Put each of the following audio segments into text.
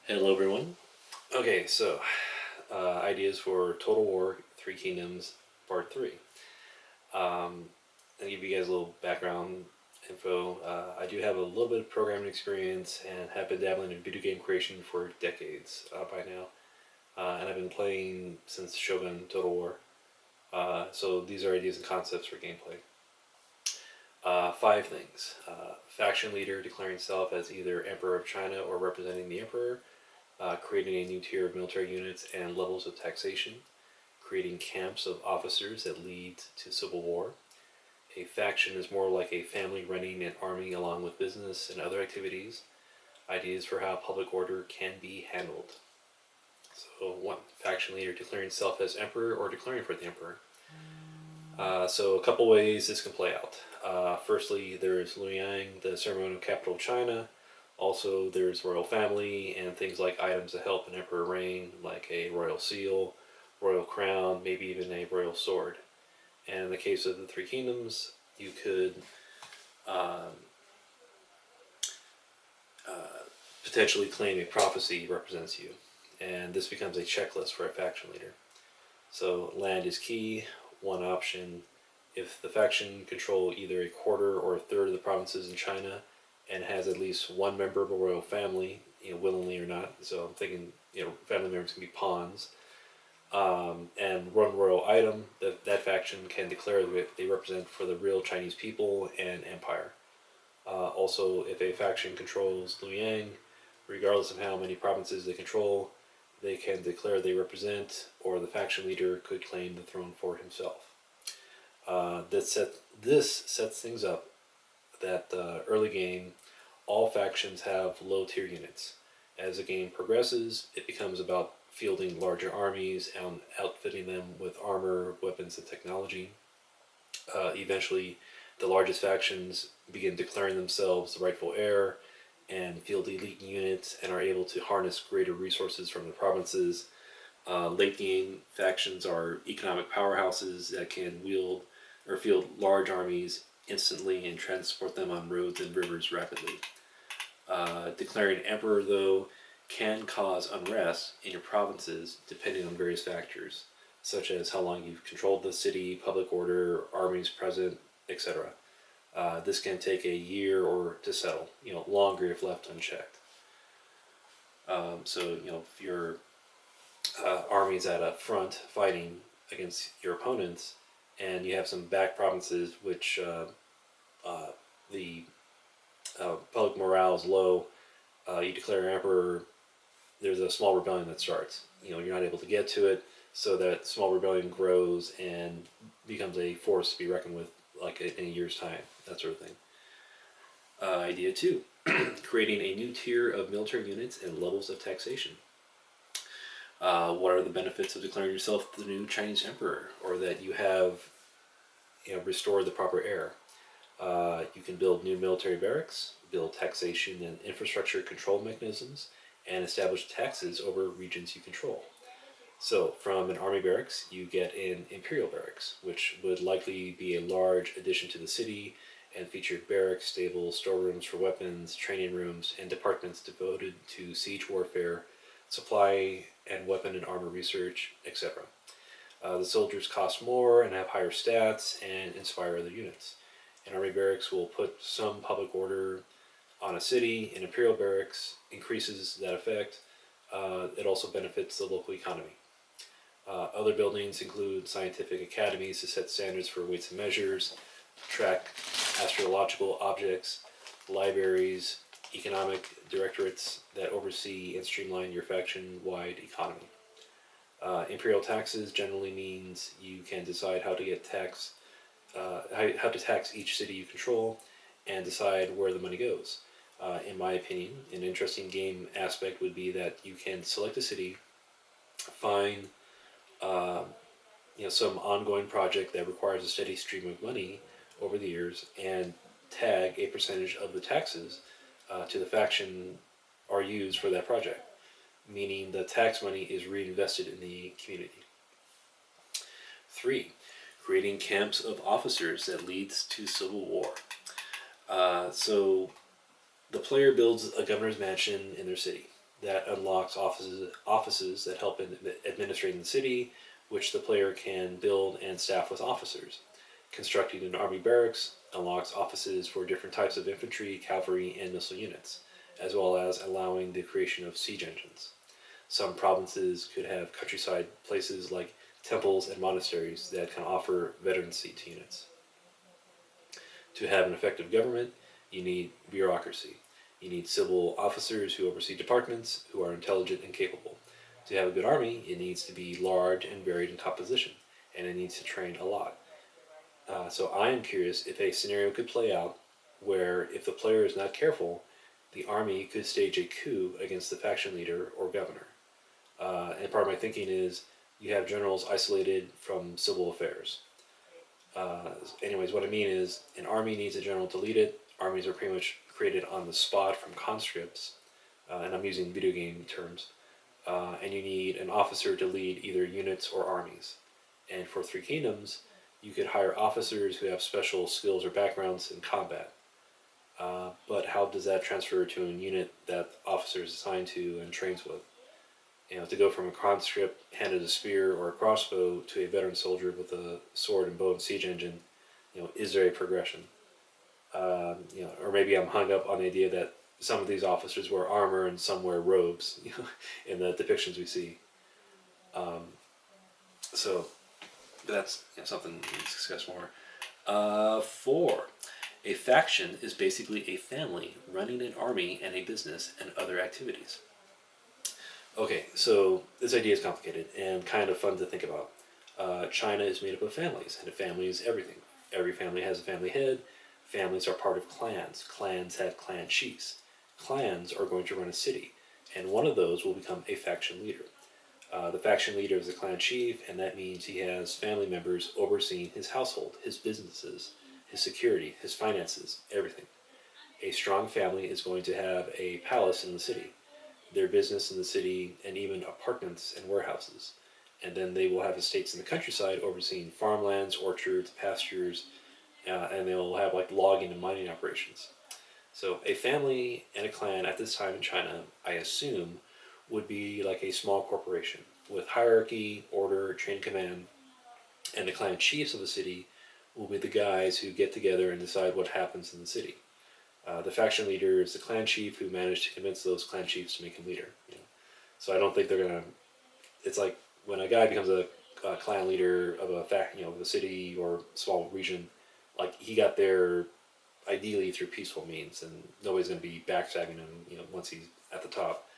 Hello, everyone. Okay, so ideas for Total War Three Kingdoms Part 3. I'll give you guys a little background info. I do have a little bit of programming experience and have been dabbling in video game creation for decades by now. And I've been playing since Shogun Total War. So these are ideas and concepts for gameplay. Five things. Faction leader declaring self as either Emperor of China or representing the Emperor, creating a new tier of military units and levels of taxation, creating camps of officers that lead to civil war. A faction is more like a family running an army along with business and other activities. Ideas for how public order can be handled. So, one, faction leader declaring self as emperor or declaring for the emperor. So, a couple ways this can play out. Firstly, there's Luoyang, the ceremonial capital of China. Also, there's royal family and things like items that help an emperor reign, like a royal seal, royal crown, maybe even a royal sword. And in the case of the Three Kingdoms, you could um, potentially claim a prophecy represents you. And this becomes a checklist for a faction leader. So, land is key. One option, if the faction control either a quarter or a third of the provinces in China and has at least one member of a royal family, willingly or not. So I'm thinking, family members can be pawns. And one royal item, that faction can declare that they represent for the real Chinese people and empire. Also, if a faction controls Luoyang, regardless of how many provinces they control, they can declare they represent, or the faction leader could claim the throne for himself. This sets things up that early game, all factions have low tier units. As the game progresses, it becomes about fielding larger armies and outfitting them with armor, weapons, and technology. Eventually, the largest factions begin declaring themselves the rightful heir and field elite units and are able to harness greater resources from the provinces. Late game factions are economic powerhouses that can wield or field large armies instantly and transport them on roads and rivers rapidly. Declaring emperor, though, can cause unrest in your provinces depending on various factors, such as how long you've controlled the city, public order, armies present, etc. This can take a year or to settle, longer if left unchecked. If your army's at a front fighting against your opponents, and you have some back provinces which the public morale is low, you declare emperor, there's a small rebellion that starts. You're not able to get to it, so that small rebellion grows and becomes a force to be reckoned with, like in a year's time, that sort of thing. Idea two, creating a new tier of military units and levels of taxation. What are the benefits of declaring yourself the new Chinese emperor, or that you have, restored the proper heir? You can build new military barracks, build taxation and infrastructure control mechanisms, and establish taxes over regions you control. So, from an army barracks, you get an Imperial Barracks, which would likely be a large addition to the city and featured barracks, stables, storerooms for weapons, training rooms, and departments devoted to siege warfare, supply and weapon and armor research, etc. The soldiers cost more and have higher stats and inspire other units. An army barracks will put some public order on a city. An Imperial Barracks increases that effect. It also benefits the local economy. Other buildings include scientific academies to set standards for weights and measures, track astrological objects, libraries, economic directorates that oversee and streamline your faction-wide economy. Imperial taxes generally means you can decide how to get how to tax each city you control and decide where the money goes. In my opinion, an interesting game aspect would be that you can select a city, find some ongoing project that requires a steady stream of money over the years, and tag a percentage of the taxes to the faction are used for that project, meaning the tax money is reinvested in the community. Three, creating camps of officers that leads to civil war. So the player builds a governor's mansion in their city. that unlocks offices that help in administrating the city, which the player can build and staff with officers. Constructing an army barracks unlocks offices for different types of infantry, cavalry, and missile units, as well as allowing the creation of siege engines. Some provinces could have countryside places like temples and monasteries that can offer veterancy to units. To have an effective government, you need bureaucracy. You need civil officers who oversee departments who are intelligent and capable. To have a good army, it needs to be large and varied in composition, and it needs to train a lot. So I am curious if a scenario could play out where, if the player is not careful, the army could stage a coup against the faction leader or governor. And part of my thinking is you have generals isolated from civil affairs. Anyways, what I mean is an army needs a general to lead it. Armies are pretty much created on the spot from conscripts, and I'm using video game terms. And you need an officer to lead either units or armies. And for Three Kingdoms, you could hire officers who have special skills or backgrounds in combat. But how does that transfer to a unit that officer is assigned to and trains with? To go from a conscript handed a spear or a crossbow to a veteran soldier with a sword and bow and siege engine, is there a progression? Or maybe I'm hung up on the idea that some of these officers wear armor and some wear robes, in the depictions we see. So that's something we need to discuss more. 4. A faction is basically a family running an army and a business and other activities. Okay, so this idea is complicated and kind of fun to think about. China is made up of families, and a family is everything. Every family has a family head. Families are part of clans. Clans have clan chiefs. Clans are going to run a city, and one of those will become a faction leader. The faction leader is a clan chief, and that means he has family members overseeing his household, his businesses, his security, his finances, everything. A strong family is going to have a palace in the city, their business in the city, and even apartments and warehouses. And then they will have estates in the countryside overseeing farmlands, orchards, pastures, and they'll have logging and mining operations. So a family and a clan at this time in China, I assume, would be like a small corporation with hierarchy, order, chain of command, and the clan chiefs of the city will be the guys who get together and decide what happens in the city. The faction leader is the clan chief who managed to convince those clan chiefs to make him leader. So I don't think they're gonna. It's like when a guy becomes a clan leader of of a city or small region, he got there ideally through peaceful means, and nobody's gonna be backstabbing him. Once he's at the top,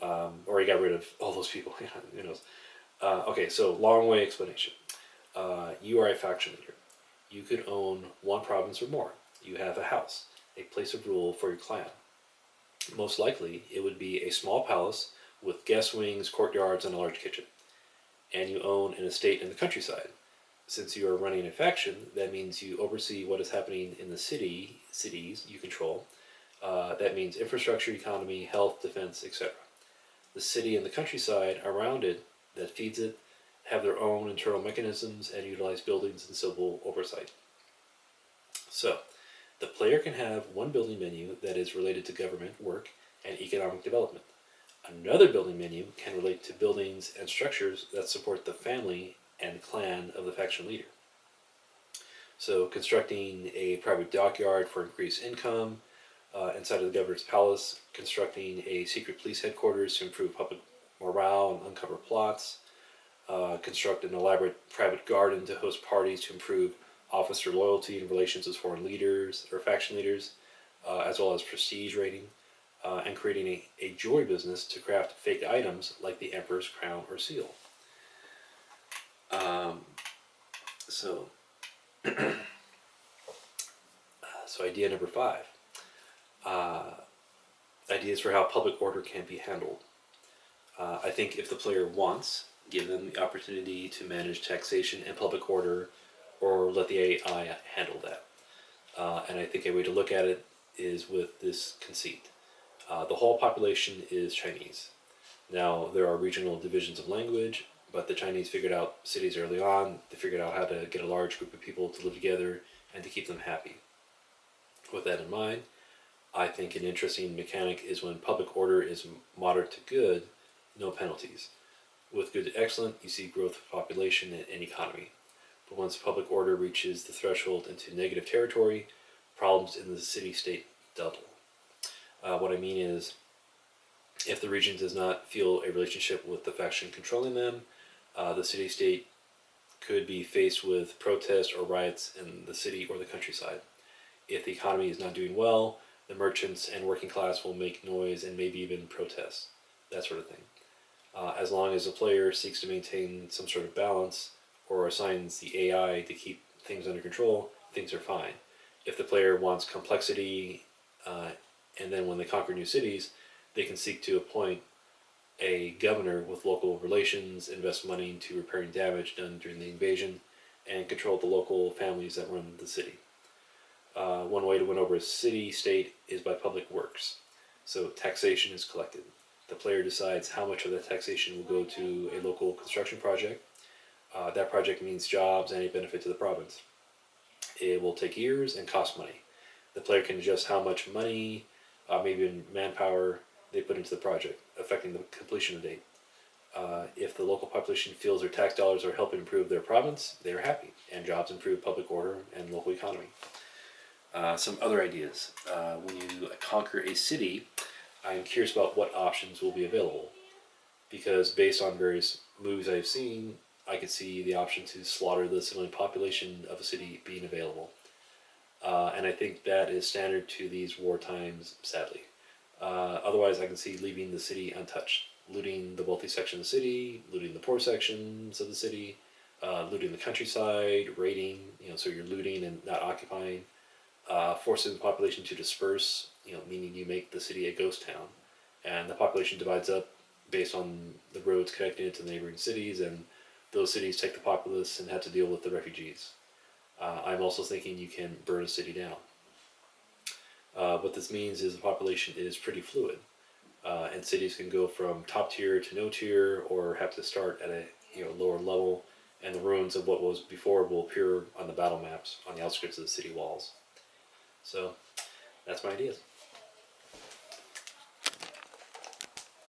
or he got rid of all those people. Who knows? Okay, so long way explanation. You are a faction leader. You could own one province or more. You have a house, a place of rule for your clan. Most likely, it would be a small palace with guest wings, courtyards, and a large kitchen. And you own an estate in the countryside. Since you are running a faction, that means you oversee what is happening in the cities you control. That means infrastructure, economy, health, defense, etc. The city and the countryside around it that feeds it have their own internal mechanisms and utilize buildings and civil oversight. So, the player can have one building menu that is related to government work and economic development. Another building menu can relate to buildings and structures that support the family and clan of the faction leader. So, constructing a private dockyard for increased income inside of the governor's palace, constructing a secret police headquarters to improve public morale and uncover plots, construct an elaborate private garden to host parties to improve officer loyalty in relations with foreign leaders or faction leaders, as well as prestige rating, and creating a jewelry business to craft fake items like the emperor's crown or seal. So idea number 5. Ideas for how public order can be handled. I think if the player wants, give them the opportunity to manage taxation and public order, or let the AI handle that. And I think a way to look at it is with this conceit. The whole population is Chinese. Now, there are regional divisions of language, but the Chinese figured out cities early on. They figured out how to get a large group of people to live together and to keep them happy. With that in mind, I think an interesting mechanic is when public order is moderate to good, no penalties. With good to excellent, you see growth of population and economy. But once public order reaches the threshold into negative territory, problems in the city-state double. What I mean is, if the region does not feel a relationship with the faction controlling them, the city-state could be faced with protests or riots in the city or the countryside. If the economy is not doing well, the merchants and working class will make noise and maybe even protest, that sort of thing. As long as the player seeks to maintain some sort of balance or assigns the AI to keep things under control, things are fine. If the player wants complexity, and then when they conquer new cities, they can seek to appoint a governor with local relations, invest money into repairing damage done during the invasion, and control the local families that run the city. One way to win over a city-state is by public works. So taxation is collected. The player decides how much of that taxation will go to a local construction project. That project means jobs and a benefit to the province. It will take years and cost money. The player can adjust how much money, maybe even manpower, they put into the project, affecting the completion date. If the local population feels their tax dollars are helping improve their province, they are happy, and jobs improve public order and local economy. Some other ideas. When you conquer a city, I'm curious about what options will be available. Because based on various movies I've seen, I could see the option to slaughter the civilian population of a city being available. And I think that is standard to these war times, sadly. Otherwise, I can see leaving the city untouched. Looting the wealthy section of the city, looting the poor sections of the city, looting the countryside, raiding, so you're looting and not occupying. Forcing the population to disperse, meaning you make the city a ghost town. And the population divides up based on the roads connecting it to the neighboring cities, and those cities take the populace and have to deal with the refugees. I'm also thinking you can burn a city down. What this means is the population is pretty fluid, and cities can go from top tier to no tier, or have to start at a lower level, and the ruins of what was before will appear on the battle maps on the outskirts of the city walls. So that's my ideas.